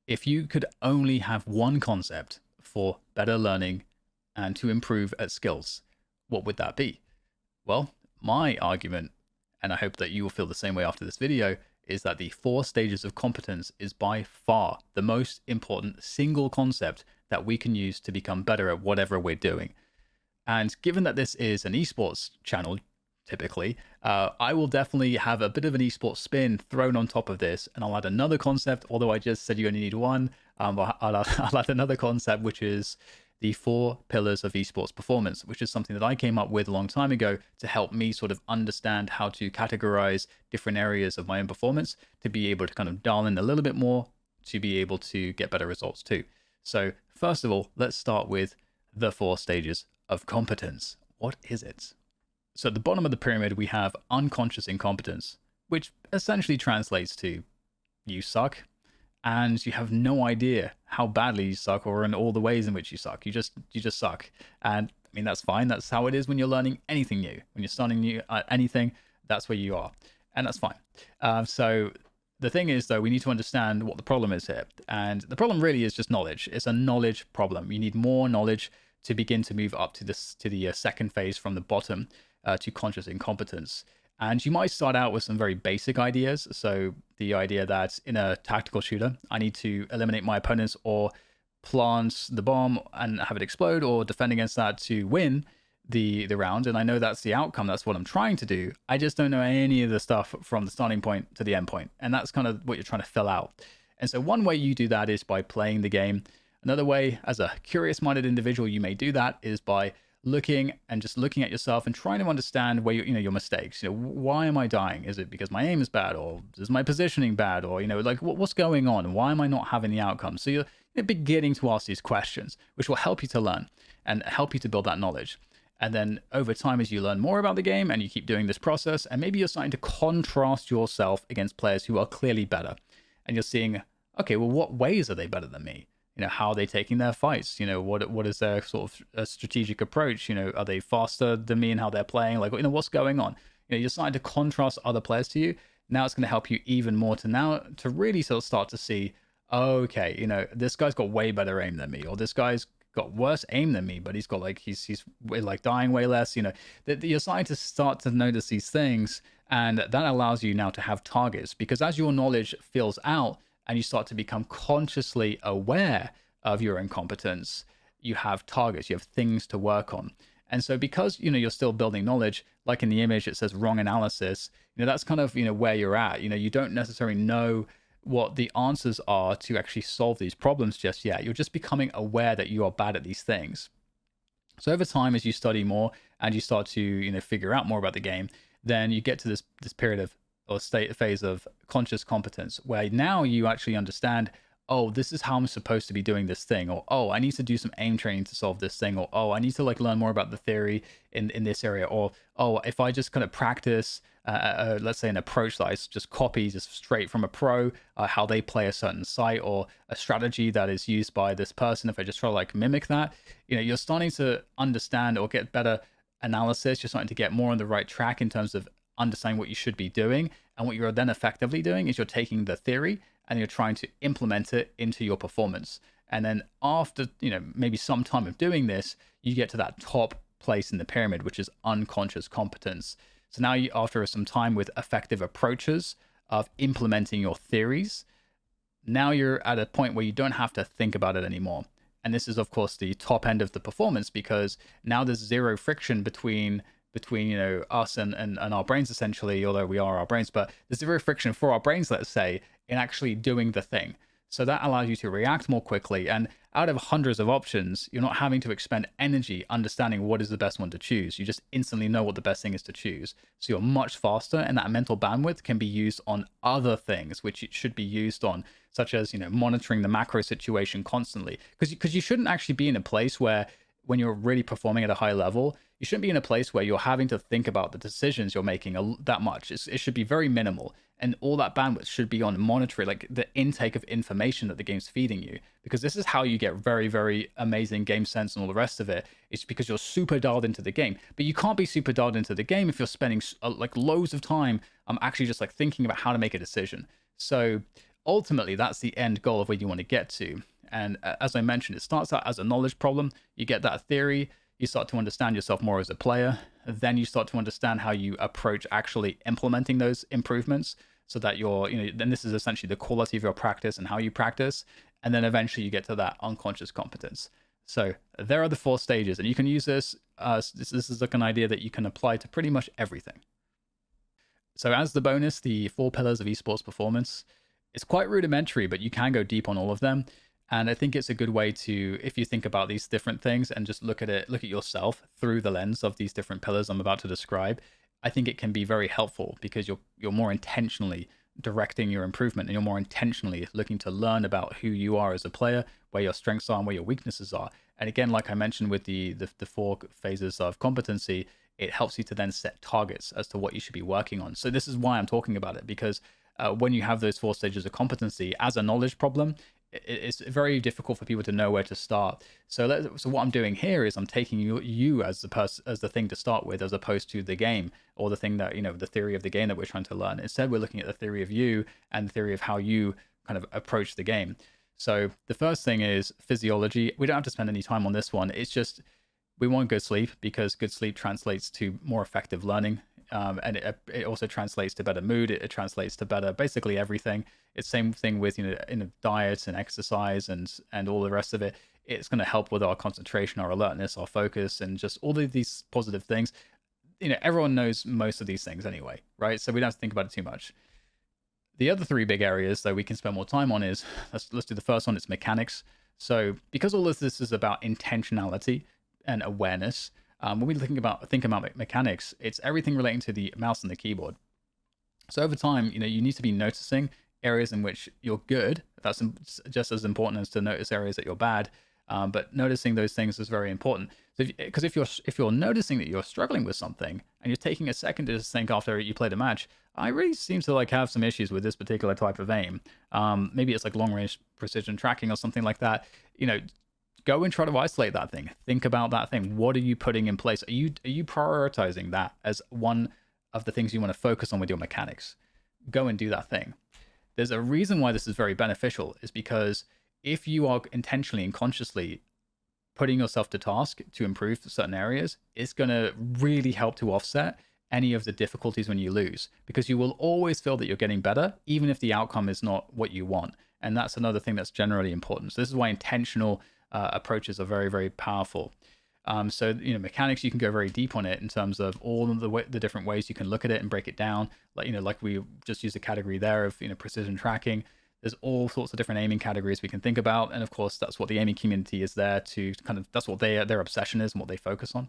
If you could only have one concept for better learning and to improve at skills, what would that be? Well, my argument, and I hope that you will feel the same way after this video, is that the 4 stages of competence is by far the most important single concept that we can use to become better at whatever we're doing. And given that this is an esports channel, typically, I will definitely have a bit of an esports spin thrown on top of this, and I'll add another concept, although I just said you only need one. I'll add another concept, which is the 4 pillars of esports performance, which is something that I came up with a long time ago to help me sort of understand how to categorize different areas of my own performance to be able to kind of dial in a little bit more to be able to get better results too. So first of all, let's start with the 4 stages of competence. What is it? So at the bottom of the pyramid, we have unconscious incompetence, which essentially translates to you suck and you have no idea how badly you suck or in all the ways in which you suck. You just suck. And I mean, that's fine. That's how it is when you're learning anything new. When you're starting new anything, that's where you are. And that's fine. So the thing is, though, we need to understand what the problem is here. And the problem really is just knowledge. It's a knowledge problem. You need more knowledge to begin to move up to the second phase from the bottom to conscious incompetence. And you might start out with some very basic ideas. So the idea that in a tactical shooter, I need to eliminate my opponents or plant the bomb and have it explode or defend against that to win the round. And I know that's the outcome. That's what I'm trying to do. I just don't know any of the stuff from the starting point to the end point. And that's kind of what you're trying to fill out. And so one way you do that is by playing the game. Another way, as a curious-minded individual, you may do that is by looking at yourself and trying to understand where your mistakes. Why am I dying? Is it because my aim is bad, or is my positioning bad, or like what's going on? Why am I not having the outcome? So you're beginning to ask these questions, which will help you to learn and help you to build that knowledge. And then over time, as you learn more about the game and you keep doing this process, and maybe you're starting to contrast yourself against players who are clearly better, and you're seeing, okay, well, what ways are they better than me? How are they taking their fights? What is their sort of a strategic approach? Are they faster than me in how they're playing? Like, what's going on? You're starting to contrast other players to you. Now it's going to help you even more to really sort of start to see, okay, this guy's got way better aim than me, or this guy's got worse aim than me, but he's got he's like dying way less. That you're starting to start to notice these things, and that allows you now to have targets, because as your knowledge fills out, and you start to become consciously aware of your incompetence, you have targets, you have things to work on. And so because, you're still building knowledge, like in the image, it says wrong analysis, that's kind of, where you're at. You don't necessarily know what the answers are to actually solve these problems just yet. You're just becoming aware that you are bad at these things. So over time, as you study more and you start to, figure out more about the game, then you get to this period of or phase of conscious competence, where now you actually understand, oh, this is how I'm supposed to be doing this thing, or oh, I need to do some aim training to solve this thing, or oh, I need to learn more about the theory in this area, or oh, if I just kind of practice, let's say an approach that I just copy just straight from a pro, how they play a certain site, or a strategy that is used by this person, if I just try to mimic that, you're starting to understand or get better analysis. You're starting to get more on the right track in terms of understanding what you should be doing. And what you're then effectively doing is you're taking the theory and you're trying to implement it into your performance. And then after, maybe some time of doing this, you get to that top place in the pyramid, which is unconscious competence. So now after some time with effective approaches of implementing your theories, now you're at a point where you don't have to think about it anymore. And this is, of course, the top end of the performance, because now there's zero friction between us and our brains, essentially, although we are our brains, but there's zero friction for our brains, let's say, in actually doing the thing. So that allows you to react more quickly, and out of hundreds of options, you're not having to expend energy understanding what is the best one to choose. You just instantly know what the best thing is to choose. So you're much faster, and that mental bandwidth can be used on other things, which it should be used on, such as, monitoring the macro situation constantly. Because you shouldn't actually be in a place where, when you're really performing at a high level, you shouldn't be in a place where you're having to think about the decisions you're making that much. It should be very minimal. And all that bandwidth should be on monitoring, the intake of information that the game's feeding you. Because this is how you get very, very amazing game sense and all the rest of it. It's because you're super dialed into the game. But you can't be super dialed into the game if you're spending loads of time actually just thinking about how to make a decision. So ultimately that's the end goal of where you want to get to. And as I mentioned, it starts out as a knowledge problem. You get that theory, you start to understand yourself more as a player, then you start to understand how you approach actually implementing those improvements, so that then this is essentially the quality of your practice and how you practice. And then eventually you get to that unconscious competence. So there are the 4 stages, and you can use this. This is like an idea that you can apply to pretty much everything. So as the bonus, the 4 pillars of esports performance, it's quite rudimentary, but you can go deep on all of them. And I think it's a good way to, if you think about these different things and just look at yourself through the lens of these different pillars I'm about to describe, I think it can be very helpful, because you're more intentionally directing your improvement, and you're more intentionally looking to learn about who you are as a player, where your strengths are and where your weaknesses are. And again, like I mentioned with the 4 phases of competency, it helps you to then set targets as to what you should be working on. So this is why I'm talking about it, because when you have those 4 stages of competency as a knowledge problem, it's very difficult for people to know where to start. So what I'm doing here is I'm taking you as the thing to start with, as opposed to the game, or the thing that, the theory of the game that we're trying to learn. Instead, we're looking at the theory of you and the theory of how you kind of approach the game. So the first thing is physiology. We don't have to spend any time on this one. It's just, we want good sleep, because good sleep translates to more effective learning. And it also translates to better mood. It translates to better, basically everything. It's same thing with, in diet and exercise and all the rest of it. It's going to help with our concentration, our alertness, our focus, and just all of these positive things. Everyone knows most of these things anyway, right? So we don't have to think about it too much. The other 3 big areas that we can spend more time on is, let's do the first one. It's mechanics. So because all of this is about intentionality and awareness, when we think about mechanics, it's everything relating to the mouse and the keyboard. So over time, you need to be noticing areas in which you're good. That's just as important as to notice areas that you're bad. But noticing those things is very important. So because if you're noticing that you're struggling with something, and you're taking a second to just think after you played a match, I really seem to have some issues with this particular type of aim. Maybe it's like long range precision tracking or something like that. Go and try to isolate that thing. Think about that thing. What are you putting in place? Are you prioritizing that as one of the things you want to focus on with your mechanics? Go and do that thing. There's a reason why this is very beneficial, is because if you are intentionally and consciously putting yourself to task to improve certain areas, it's going to really help to offset any of the difficulties when you lose, because you will always feel that you're getting better, even if the outcome is not what you want. And that's another thing that's generally important. So this is why intentional approaches are very, very powerful. So mechanics, you can go very deep on it in terms of all of the different ways you can look at it and break it down. Like we just used a category there of precision tracking. There's all sorts of different aiming categories we can think about, and of course that's what the aiming community is there to that's what their obsession is and what they focus on.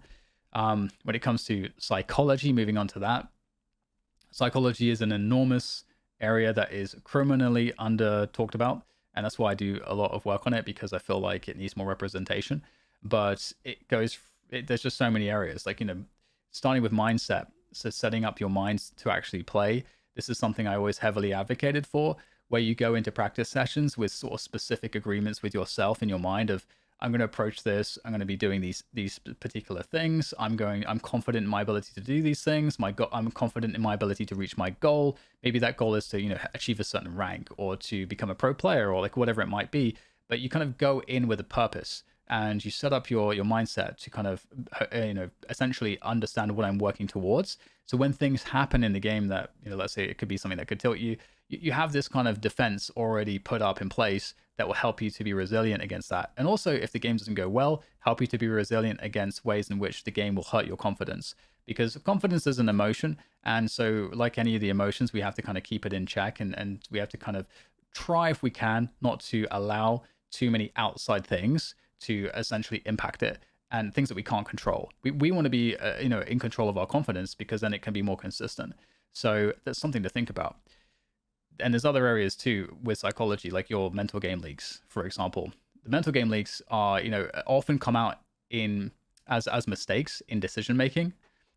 When it comes to psychology, moving on to that, psychology is an enormous area that is criminally under talked about. And that's why I do a lot of work on it, because I feel like it needs more representation. But there's just so many areas, starting with mindset. So setting up your minds to actually play. This is something I always heavily advocated for, where you go into practice sessions with sort of specific agreements with yourself in your mind of, I'm going to approach this. I'm going to be doing these particular things. I'm confident in my ability to do these things. I'm confident in my ability to reach my goal. Maybe that goal is to achieve a certain rank, or to become a pro player, or whatever it might be. But you kind of go in with a purpose, and you set up your mindset to kind of essentially understand what I'm working towards. So when things happen in the game that let's say it could be something that could tilt you, you have this kind of defense already put up in place that will help you to be resilient against that. And also, if the game doesn't go well, help you to be resilient against ways in which the game will hurt your confidence. Because confidence is an emotion. And so like any of the emotions, we have to kind of keep it in check, and we have to kind of try, if we can, not to allow too many outside things to essentially impact it, and things that we can't control. We want to be in control of our confidence, because then it can be more consistent. So that's something to think about. And there's other areas too with psychology, like your mental game leaks, for example. The mental game leaks are, often come out in as mistakes in decision making.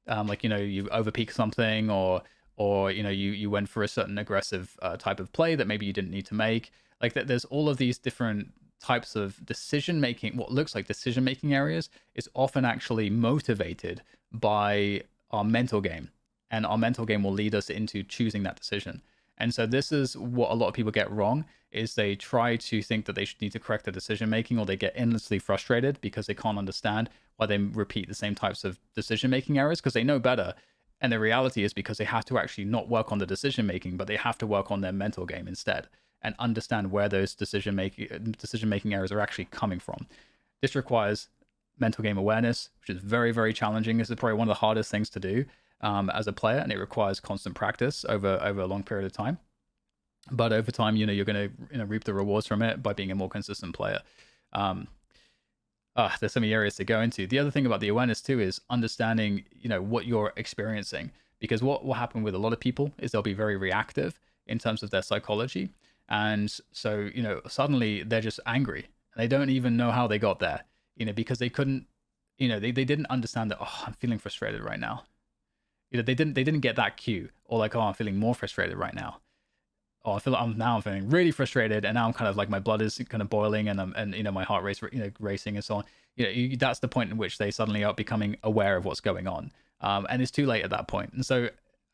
You overpeak something, or you went for a certain aggressive type of play that maybe you didn't need to make. There's all of these different types of decision making. What looks like decision making areas is often actually motivated by our mental game, and our mental game will lead us into choosing that decision. And so this is what a lot of people get wrong, is they try to think that they should need to correct their decision making, or they get endlessly frustrated because they can't understand why they repeat the same types of decision making errors because they know better. And the reality is because they have to actually not work on the decision making, but they have to work on their mental game instead and understand where those decision making errors are actually coming from. This requires mental game awareness, which is very, very challenging. This is probably one of the hardest things to do as a player, and it requires constant practice over a long period of time. But over time, you're going to reap the rewards from it by being a more consistent player. There's so many areas to go into. The other thing about the awareness too is understanding, what you're experiencing, because what will happen with a lot of people is they'll be very reactive in terms of their psychology. And so, suddenly they're just angry and they don't even know how they got there, because they couldn't, they didn't understand that, oh, I'm feeling frustrated right now. They didn't get that cue, or like, oh, I'm feeling more frustrated right now. Oh, I'm feeling really frustrated, and now I'm kind of like my blood is kind of boiling, and my heart rate racing and so on. That's the point in which they suddenly are becoming aware of what's going on, and it's too late at that point. And so,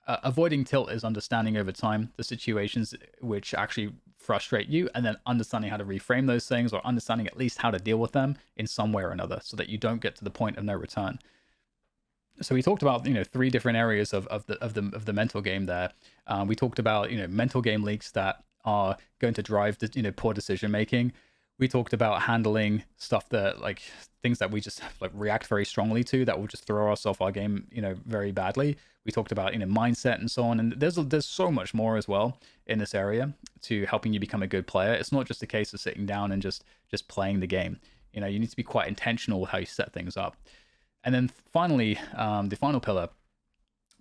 avoiding tilt is understanding over time the situations which actually frustrate you, and then understanding how to reframe those things, or understanding at least how to deal with them in some way or another, so that you don't get to the point of no return. So we talked about 3 different areas of the mental game there. We talked about mental game leaks that are going to drive poor decision making. We talked about handling stuff that, like, things that we just like react very strongly to, that will just throw us off our game very badly. We talked about mindset and so on, and there's so much more as well in this area to helping you become a good player. It's not just a case of sitting down and just playing the game. You need to be quite intentional with how you set things up. And then finally, the final pillar,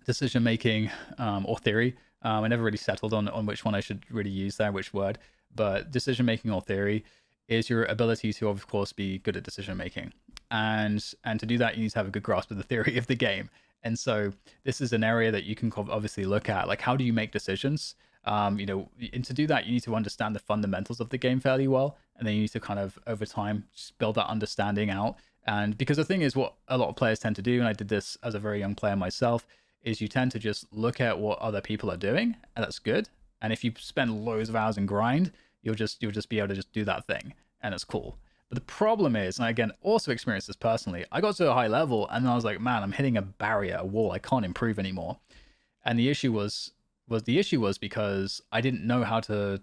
decision making or theory. I never really settled on which one I should really use there, which word. But decision making or theory is your ability to, of course, be good at decision making. And to do that, you need to have a good grasp of the theory of the game. And so this is an area that you can obviously look at, like, how do you make decisions? And to do that, you need to understand the fundamentals of the game fairly well. And then you need to kind of, over time, just build that understanding out. And because the thing is, what a lot of players tend to do, and I did this as a very young player myself, is you tend to just look at what other people are doing, and that's good. And if you spend loads of hours and grind, you'll just be able to just do that thing, and it's cool. But the problem is, and I, again, also experienced this personally, I got to a high level, and then I was like, man, I'm hitting a barrier, a wall. I can't improve anymore. And the issue was because I didn't know how to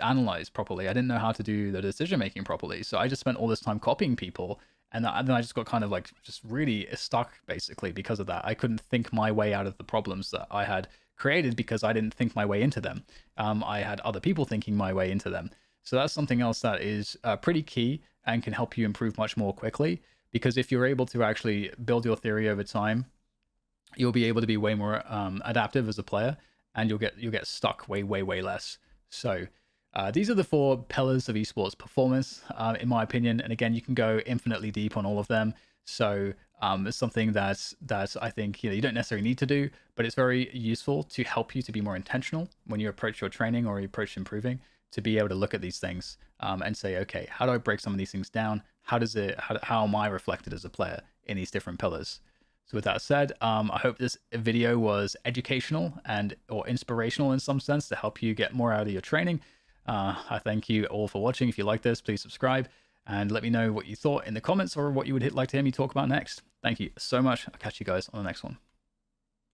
analyze properly. I didn't know how to do the decision making properly. So I just spent all this time copying people, and then I just got kind of like just really stuck basically because of that. I couldn't think my way out of the problems that I had created because I didn't think my way into them. I had other people thinking my way into them. So that's something else that is pretty key and can help you improve much more quickly, because if you're able to actually build your theory over time, you'll be able to be way more adaptive as a player, and you'll get stuck way less. So these are the 4 pillars of esports performance, in my opinion. And again, you can go infinitely deep on all of them. So it's something that I think you don't necessarily need to do, but it's very useful to help you to be more intentional when you approach your training or you approach improving, to be able to look at these things and say, okay, how do I break some of these things down? How am I reflected as a player in these different pillars? So with that said, I hope this video was educational or inspirational in some sense to help you get more out of your training. I thank you all for watching. If you like this, please subscribe and let me know what you thought in the comments, or what you would like to hear me talk about next. Thank you so much. I'll catch you guys on the next one.